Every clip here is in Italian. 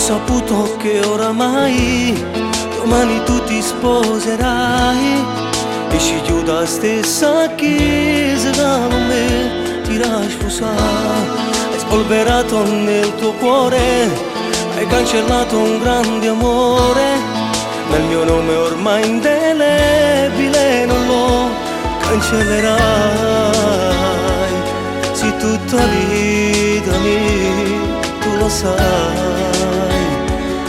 saputo che oramai domani tu ti sposerai e ci chiudo la stessa chiesa che con me ti sposare. Hai spolverato nel tuo cuore, hai cancellato un grande amore, ma il mio nome è ormai indelebile, non lo cancellerai. Sì, tutta la vita mia, tu lo sai,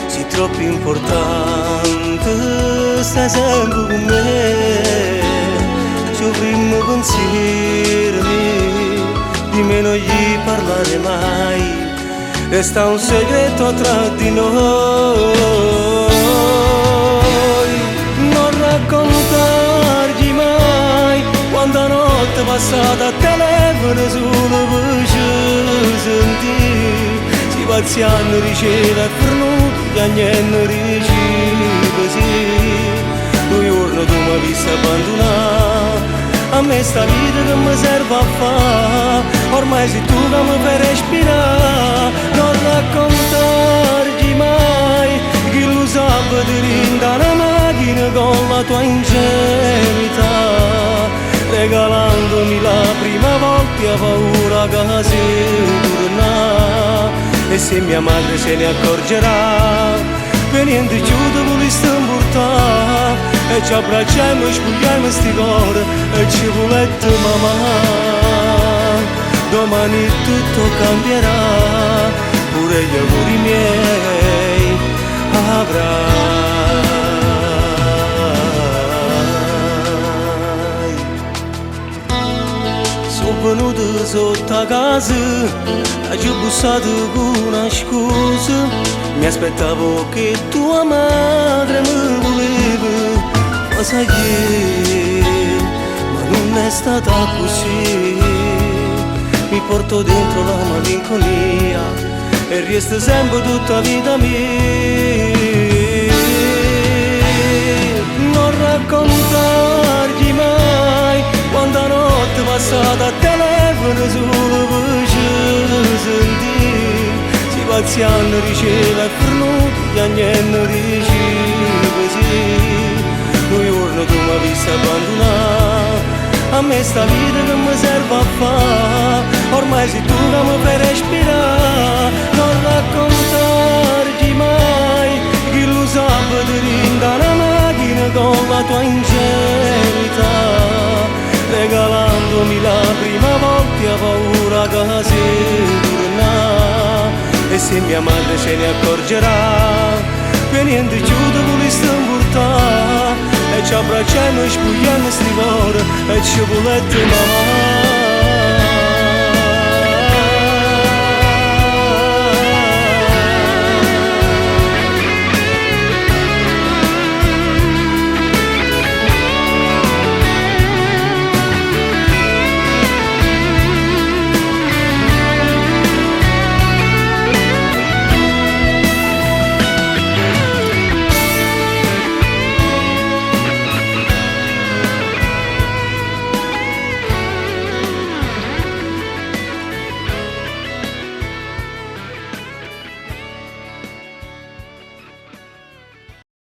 sei troppo importante, stai sempre con me. C'è un primo pensiero mio, di me non gli parlare mai, resta un segreto tra di noi. Non raccontargli mai quanta notte passata a telefono solo per sentire. Si pazziano riceve e per noi che niente riceve, sì. Un giorno tu mi hai visto abbandonare, a me sta vita che mi serve a fare, ormai sei tu che mi fai respirare. Non raccontargli mai chi lo sa vedere dalla macchina con la tua ingenuità, regalandomi la prima volta a paura che sei tornata. E se mia madre se ne accorgerà, per niente chiudo voleste portare, e ci abbracciamo e spogliamo sti cuore e ci volete mamma. Domani tutto cambierà, pure gli auguri miei avrai. Sono venuto sotto a casa, ho bussato con una scusa, mi aspettavo che tua madre mi voleva. Ma sai che, ma non è stata così, mi porto dentro la malinconia e resta sempre tutta la vita mia. Non raccontargli mai quanta notte passata a telefono solo per sentire. Si pazziano riceve e per noi che niente riceve, sì. Un giorno tu mi hai visto abbandonare, a me sta vita che mi serve a fare, ormai sei tu che mi fai respirare. Non raccontargli mai chi lo sa vedere dalla macchina con la tua ingenuità, regalandomi la prima volta a paura che sei tornata. E se mia madre se ne accorgerà, per niente chiudo voleste portare, e ci abbracciamo e spogliamo sti cuore e ci volete mamma.